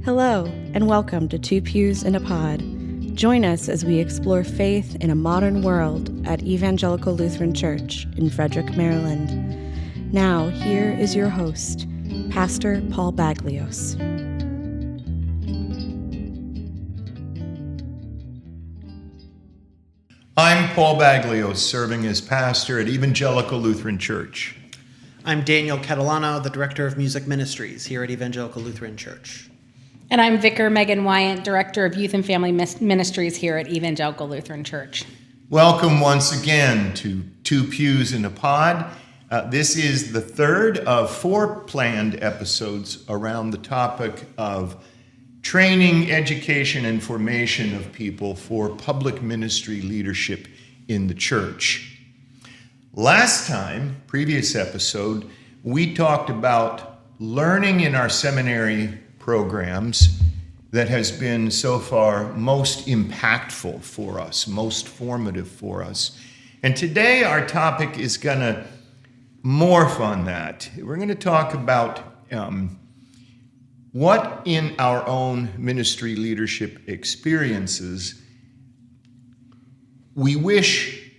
Hello, and welcome to Two Pews in a Pod. Join us as we explore faith in a modern world at Evangelical Lutheran Church in Frederick, Maryland. Now, here is your host, Pastor Paul Baglios. I'm Paul Baglios, serving as pastor at Evangelical Lutheran Church. I'm Daniel Catalano, the Director of Music Ministries here at Evangelical Lutheran Church. And I'm Vicar Megan Wyant, Director of Youth and Family Ministries here at Evangelical Lutheran Church. Welcome once again to Two Pews in a Pod. This is the third of four planned episodes around the topic of training, education, and formation of people for public ministry leadership in the church. Last time, previous episode, we talked about learning in our seminary programs that has been so far most impactful for us, most formative for us. And today our topic is going to morph on that. We're going to talk about what in our own ministry leadership experiences we wish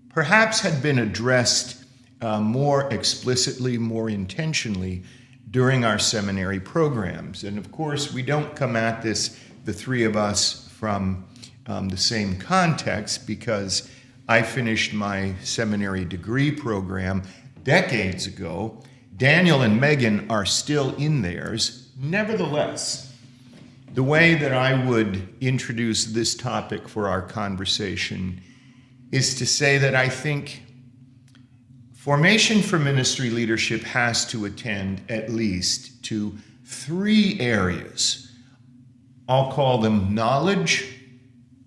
perhaps had been addressed more explicitly, more intentionally during our seminary programs. And of course, we don't come at this, the three of us, from the same context, because I finished my seminary degree program decades ago. Daniel and Megan are still in theirs. Nevertheless, the way that I would introduce this topic for our conversation is to say that I think formation for ministry leadership has to attend at least to three areas. I'll call them knowledge,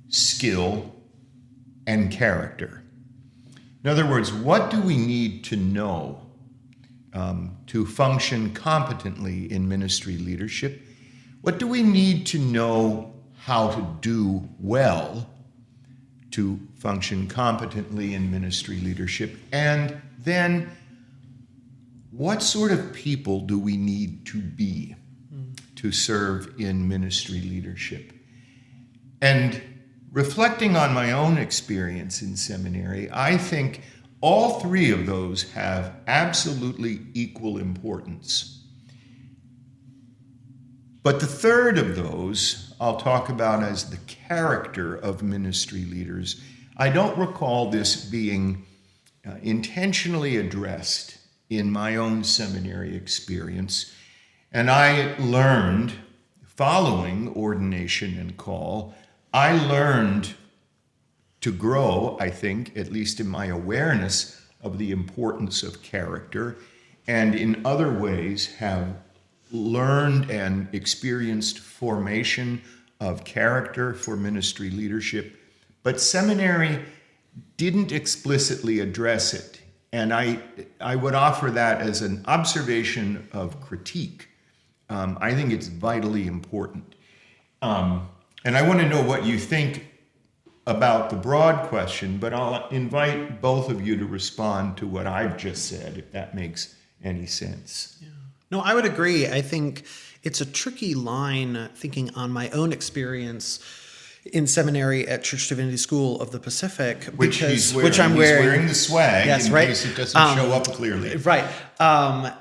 skill, and character. In other words, what do we need to know to function competently in ministry leadership? What do we need to know how to do well to function competently in ministry leadership? And then what sort of people do we need to be to serve in ministry leadership? And reflecting on my own experience in seminary, I think all three of those have absolutely equal importance. But the third of those I'll talk about as the character of ministry leaders. I don't recall this being intentionally addressed in my own seminary experience. And I learned, following ordination and call, I learned to grow, I think, at least in my awareness of the importance of character, and in other ways have learned and experienced formation of character for ministry leadership. But seminary didn't explicitly address it. And I would offer that as an observation of critique. I think it's vitally important. And I want to know what you think about the broad question, but I'll invite both of you to respond to what I've just said, if that makes any sense. Yeah. No, I would agree. I think it's a tricky line, thinking on my own experience in seminary at Church Divinity School of the Pacific, which I'm wearing. He's wearing the swag, yes, in right? case it doesn't show up clearly. Right. I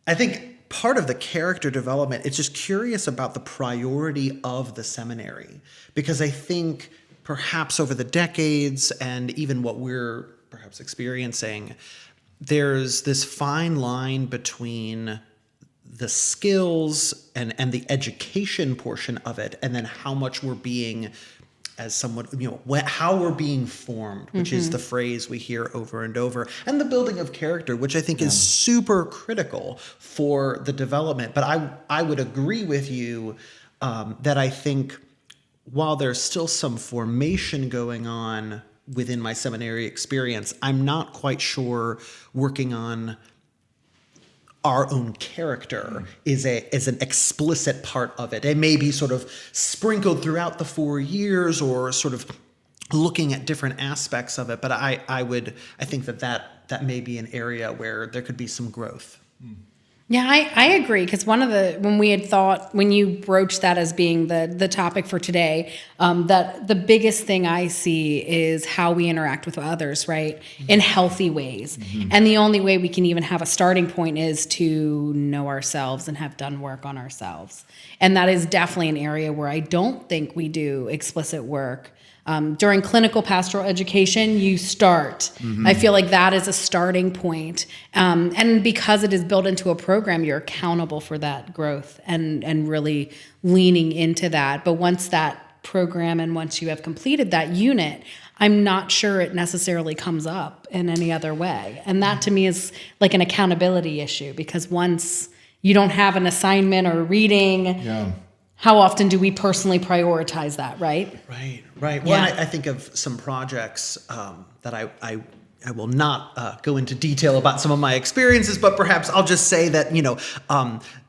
think part of the character development, it's just curious about the priority of the seminary, because I think perhaps over the decades and even what we're perhaps experiencing, there's this fine line between the skills and the education portion of it, and then how much we're being, as someone, how we're being formed, which is the phrase we hear over and over, and the building of character, which I think is super critical for the development. But I would agree with you that I think while there's still some formation going on within my seminary experience, I'm not quite sure working on our own character is an explicit part of it. It may be sort of sprinkled throughout the 4 years or sort of looking at different aspects of it. But I think that may be an area where there could be some growth. Yeah, I agree, because when you broached that as being the topic for today, that the biggest thing I see is how we interact with others, right, in healthy ways. And the only way we can even have a starting point is to know ourselves and have done work on ourselves. And that is definitely an area where I don't think we do explicit work. During clinical pastoral education, you start. I feel like that is a starting point. And because it is built into a program, you're accountable for that growth and really leaning into that. But once that program and once you have completed that unit, I'm not sure it necessarily comes up in any other way. And that to me is like an accountability issue, because once you don't have an assignment or reading, how often do we personally prioritize that, right? Right. Well, I think of some projects that I will not go into detail about some of my experiences, but perhaps I'll just say that,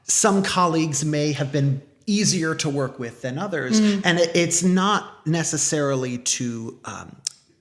some colleagues may have been easier to work with than others. And it's not necessarily to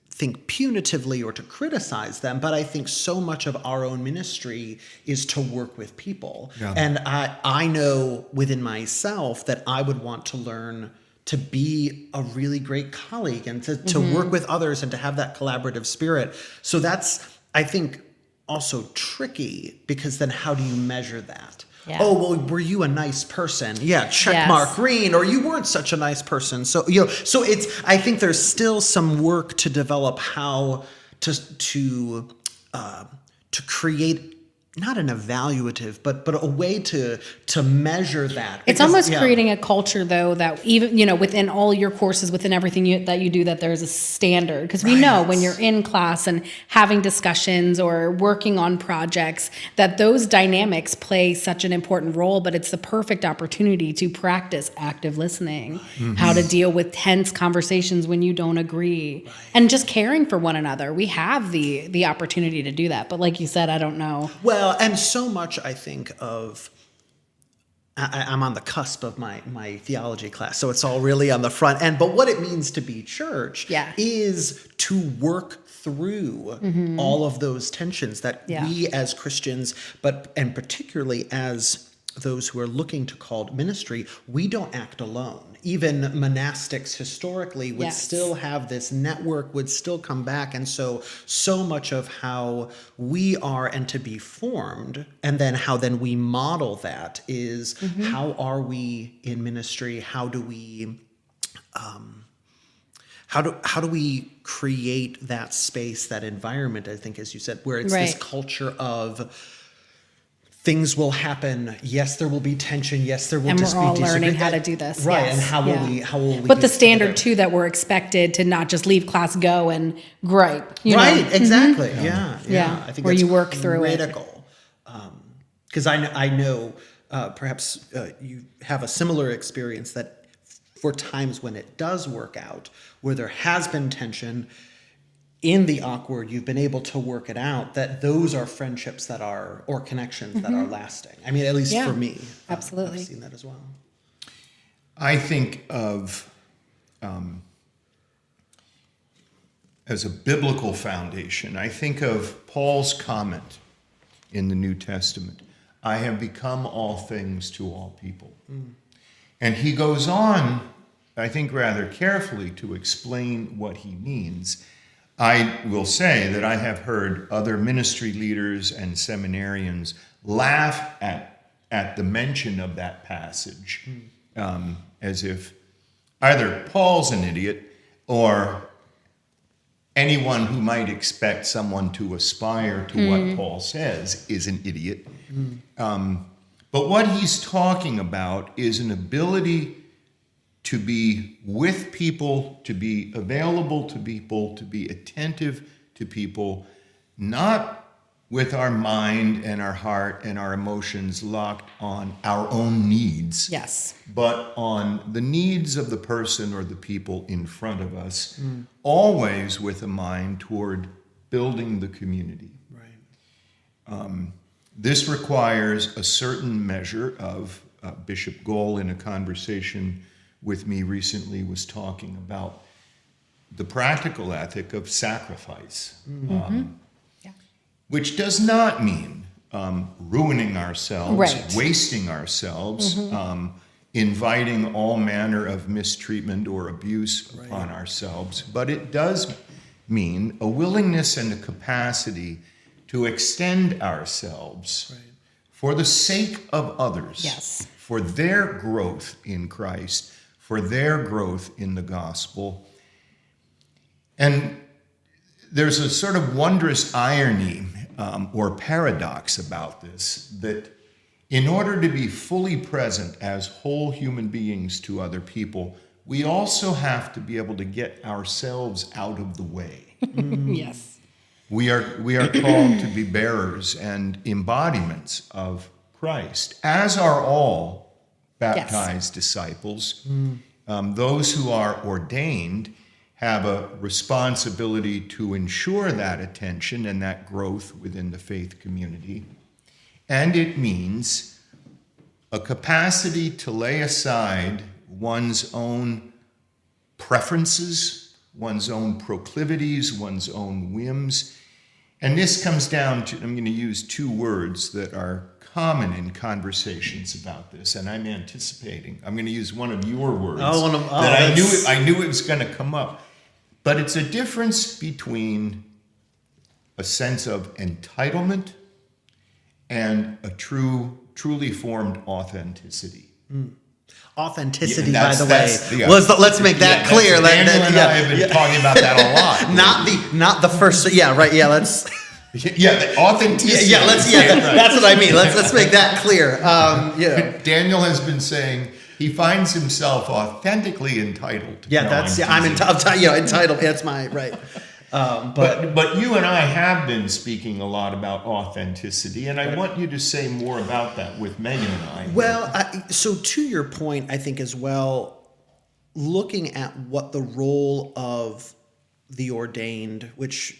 think punitively or to criticize them, but I think so much of our own ministry is to work with people. And I know within myself that I would want to learn to be a really great colleague and to work with others and to have that collaborative spirit. So that's, I think, also tricky, because then how do you measure that? Yeah. Oh, well, were you a nice person? Yeah, check mark green. Or you weren't such a nice person. So, so I think there's still some work to develop how to create not an evaluative, but a way to measure that. It's almost creating a culture, though, that even, within all your courses, within everything that you do, that there's a standard. Because we know when you're in class and having discussions or working on projects, that those dynamics play such an important role, but it's the perfect opportunity to practice active listening, how to deal with tense conversations when you don't agree, and just caring for one another. We have the opportunity to do that. But like you said, I don't know. Well, and so much I think of, I'm on the cusp of my theology class, so it's all really on the front end. But what it means to be church is to work through all of those tensions that we as Christians, and particularly as those who are looking to call ministry, we don't act alone. Even monastics historically would still have this network, would still come back. And so much of how we are and to be formed, and then how then we model that is how are we in ministry? How do we how do we create that space, that environment, I think, as you said, where it's this culture of things will happen. Yes, there will be tension. Yes, there will and just be disagreement. And we're all learning how to do this. Right. Yes. And how will we But the standard, too, that we're expected to not just leave class, go and gripe. You know? Exactly. Yeah. I think where that's you work through critical. Because I know perhaps you have a similar experience that for times when it does work out, where there has been tension, in the awkward, you've been able to work it out, that those are friendships that are, or connections that are lasting. I mean, at least for me. Absolutely. I've seen that as well. I think of, as a biblical foundation, I think of Paul's comment in the New Testament, I have become all things to all people. And he goes on, I think rather carefully, to explain what he means. I will say that I have heard other ministry leaders and seminarians laugh at the mention of that passage, as if either Paul's an idiot or anyone who might expect someone to aspire to what Paul says is an idiot. But what he's talking about is an ability to be with people, to be available to people, to be attentive to people, not with our mind and our heart and our emotions locked on our own needs, but on the needs of the person or the people in front of us, always with a mind toward building the community. This requires a certain measure of, Bishop Goll in a conversation with me recently was talking about the practical ethic of sacrifice, which does not mean ruining ourselves, Right. wasting ourselves, inviting all manner of mistreatment or abuse upon ourselves. But it does mean a willingness and a capacity to extend ourselves for the sake of others, Yes. for their growth in Christ, for their growth in the gospel. And there's a sort of wondrous irony or paradox about this, that in order to be fully present as whole human beings to other people, we also have to be able to get ourselves out of the way. Yes. We are called to be bearers and embodiments of Christ, as are all baptized disciples. Those who are ordained have a responsibility to ensure that attention and that growth within the faith community. And it means a capacity to lay aside one's own preferences, one's own proclivities, one's own whims. And this comes down to, I'm going to use two words that are common in conversations about this, and I'm anticipating. I'm going to use one of your words that I knew it was going to come up. But it's a difference between a sense of entitlement and a truly formed authenticity. Authenticity, Yeah, by the way. yeah. Let's make that clear. Daniel and I have been talking about that a lot. not the first. Yeah, right. Yeah, let's. Yeah, the authenticity. That's what I mean. Let's make that clear. Daniel has been saying he finds himself authentically entitled. Yeah, No, I'm entitled. That's my right. But you and I have been speaking a lot about authenticity, and I want you to say more about that with Megan and I. Well, so to your point, I think as well, looking at what the role of the ordained, which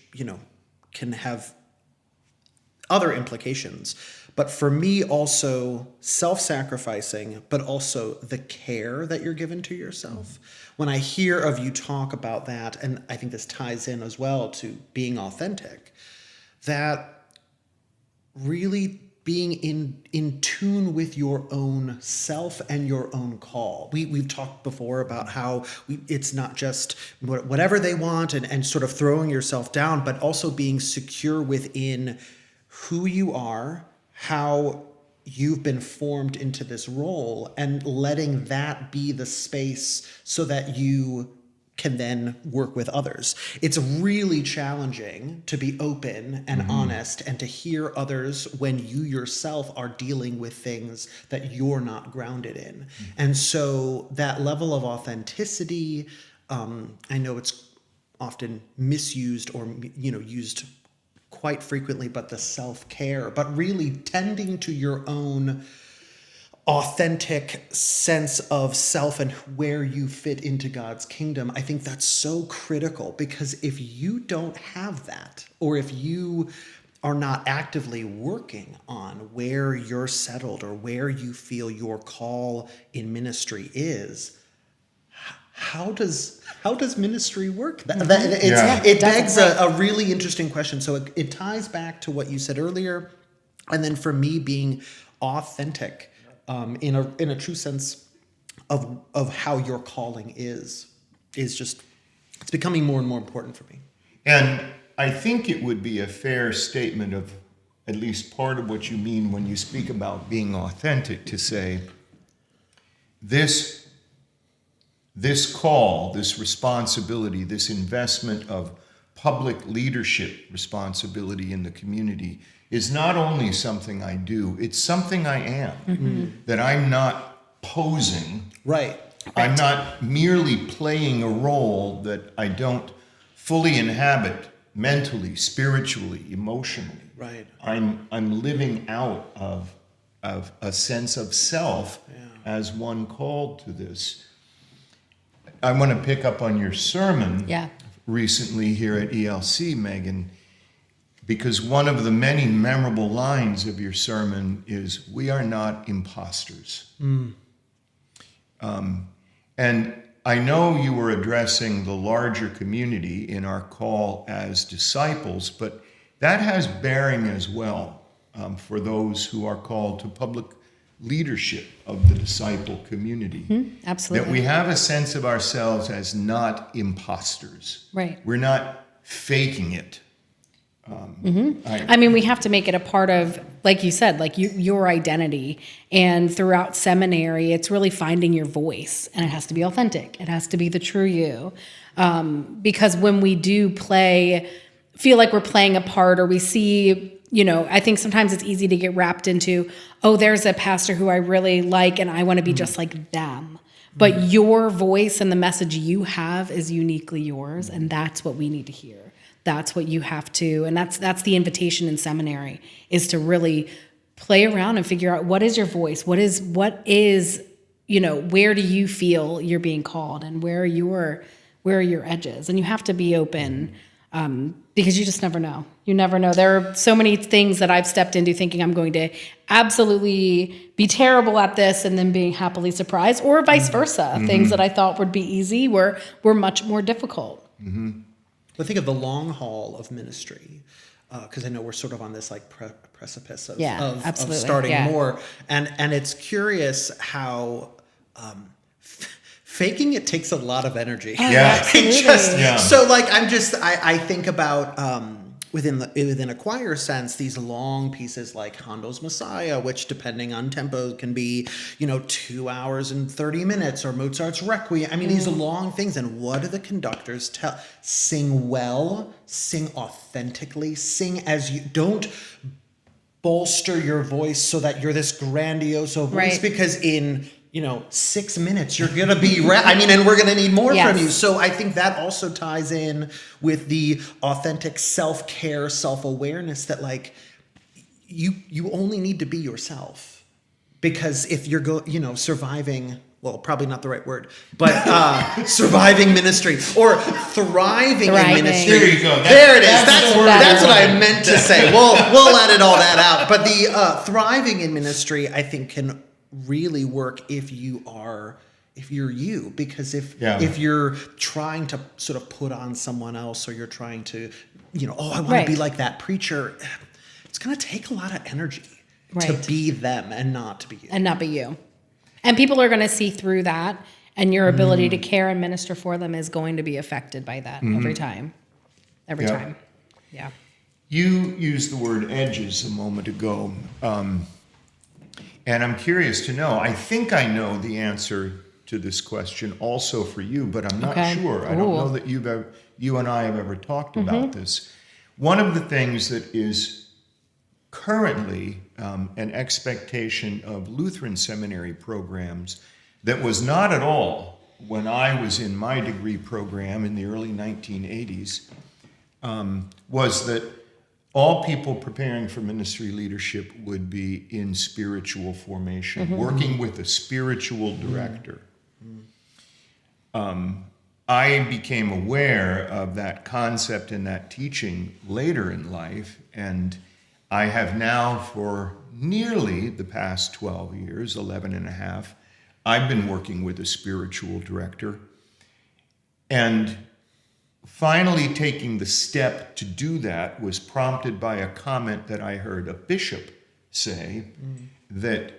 can have other implications, but for me also self-sacrificing, but also the care that you're given to yourself. When I hear of you talk about that, and I think this ties in as well to being authentic, that really being in tune with your own self and your own call. We've talked before about how it's not just whatever they want and sort of throwing yourself down, but also being secure within who you are, how you've been formed into this role, and letting that be the space so that you can then work with others. It's really challenging to be open and honest and to hear others when you yourself are dealing with things that you're not grounded in. And so that level of authenticity, I know it's often misused or used quite frequently, but the self-care, but really tending to your own authentic sense of self and where you fit into God's kingdom. I think that's so critical, because if you don't have that, or if you are not actively working on where you're settled or where you feel your call in ministry is, how does ministry work? It begs a really interesting question. So it ties back to what you said earlier, and then for me, being authentic in a true sense of how your calling is just, it's becoming more and more important for me. And I think it would be a fair statement of at least part of what you mean when you speak about being authentic, to say this call, this responsibility, this investment of public leadership responsibility in the community is not only something I do, it's something I am. That I'm not posing. Right. I'm not merely playing a role that I don't fully inhabit mentally, spiritually, emotionally. Right. I'm living out of a sense of self as one called to this. I want to pick up on your sermon recently here at ELC, Megan, because one of the many memorable lines of your sermon is, "We are not imposters." And I know you were addressing the larger community in our call as disciples, but that has bearing as well for those who are called to public leadership of the disciple community. Absolutely. That we have a sense of ourselves as not imposters. Right. We're not faking it. I mean, we have to make it a part of, like you said, like your identity. And throughout seminary, it's really finding your voice, and it has to be authentic. It has to be the true you. Because when we do feel like we're playing a part, or we see, I think sometimes it's easy to get wrapped into, oh, there's a pastor who I really like and I want to be just like them. But your voice and the message you have is uniquely yours, and that's what we need to hear. That's what you have to, and that's the invitation in seminary, is to really play around and figure out what is your voice, what is where do you feel you're being called, and where are your edges, and you have to be open, because you just never know. You never know. There are so many things that I've stepped into thinking I'm going to absolutely be terrible at this, and then being happily surprised, or vice versa. Things that I thought would be easy were much more difficult. I think of the long haul of ministry, because I know we're sort of on this like precipice of starting more, and it's curious how faking it takes a lot of energy. Oh, yeah, So like I think about within a choir sense, these long pieces like Handel's Messiah, which depending on tempo can be 2 hours and 30 minutes, or Mozart's Requiem. I mean, these are long things. And what do the conductors tell? Sing well, sing authentically, sing as you don't bolster your voice so that you're this grandiose voice, right. Because in 6 minutes, you're going to be, and we're going to need more from you. So I think that also ties in with the authentic self-care, self-awareness that like, you only need to be yourself, because if you're surviving, well, probably not the right word, but surviving ministry or thriving in ministry. There you go. There it is. That's what I meant to say. We'll edit all that out. But the thriving in ministry, I think, can really work if you're you, because if you're trying to sort of put on someone else, or you're trying to I want to be like that preacher, it's going to take a lot of energy to be them and not to be you. And people are going to see through that, and your ability to care and minister for them is going to be affected by that every time. Yeah. You used the word edges a moment ago. And I'm curious to know, I think I know the answer to this question also for you, but I'm not sure. I don't know that you and I have ever talked about this. One of the things that is currently an expectation of Lutheran seminary programs that was not at all when I was in my degree program in the early 1980s was that all people preparing for ministry leadership would be in spiritual formation, working with a spiritual director. I became aware of that concept and that teaching later in life, and I have now for nearly the past 12 years, 11 and a half, I've been working with a spiritual director. And finally taking the step to do that was prompted by a comment that I heard a bishop say, that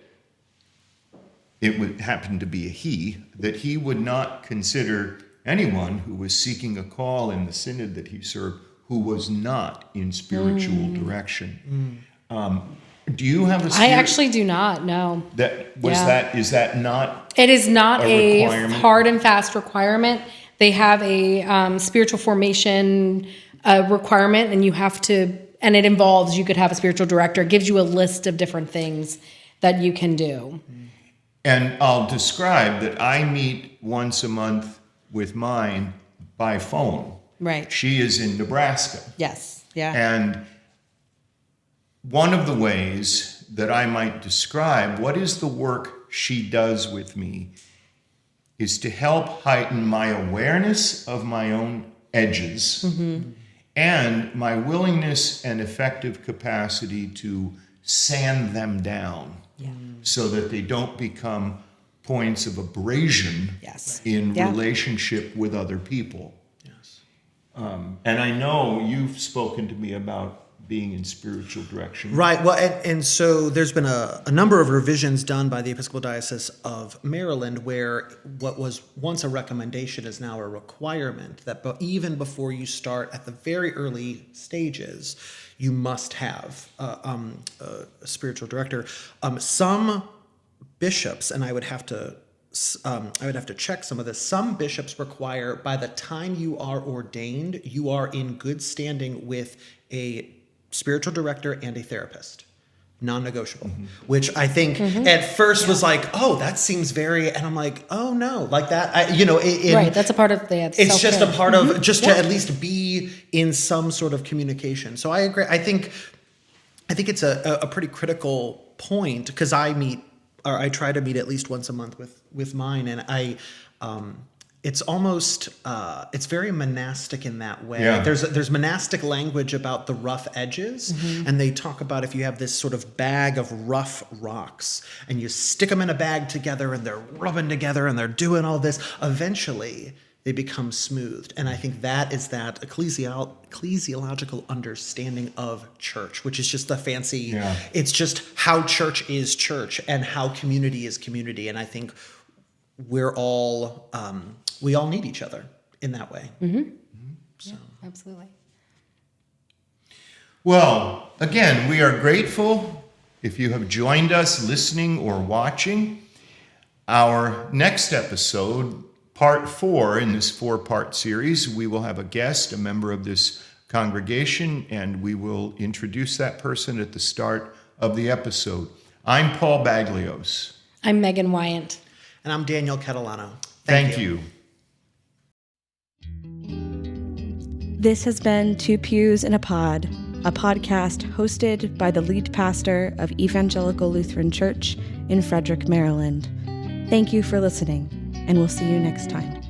it would happen to be a he, that he would not consider anyone who was seeking a call in the synod that he served who was not in spiritual direction. Do you have a I actually do not, no. Is that not? It is not a hard and fast requirement. They have a spiritual formation requirement, and you have to, and it involves, you could have a spiritual director. It gives you a list of different things that you can do. And I'll describe that I meet once a month with mine by phone. Right. She is in Nebraska. Yes. Yeah. And one of the ways that I might describe what is the work she does with me is to help heighten my awareness of my own edges and my willingness and effective capacity to sand them down so that they don't become points of abrasion in relationship with other people. And I know you've spoken to me about being in spiritual direction. Right. Well, and so there's been a number of revisions done by the Episcopal Diocese of Maryland where what was once a recommendation is now a requirement that even before you start at the very early stages, you must have a spiritual director. Some bishops, and I would have to check some of this. Some bishops require by the time you are ordained, you are in good standing with a spiritual director and a therapist, non-negotiable, which I think at first was like, oh, that seems very, and I'm like, oh no, like that, Right, that's a part of the it's just a self-care. part of just to at least be in some sort of communication. So I agree. I think it's a pretty critical point because I try to meet at least once a month with mine, and it's almost it's very monastic in that way. Yeah. There's monastic language about the rough edges, and they talk about if you have this sort of bag of rough rocks and you stick them in a bag together and they're rubbing together and they're doing all this, eventually they become smoothed. And I think that is that ecclesiological understanding of church, which is just the fancy, it's just how church is church and how community is community. And I think we all need each other in that way. So. Yeah, absolutely. Well, again, we are grateful if you have joined us listening or watching. Our next episode, part 4 in this 4-part series, we will have a guest, a member of this congregation, and we will introduce that person at the start of the episode. I'm Paul Baglios. I'm Megan Wyant. And I'm Daniel Catalano. Thank you. This has been 2 Pews in a Pod, a podcast hosted by the lead pastor of Evangelical Lutheran Church in Frederick, Maryland. Thank you for listening, and we'll see you next time.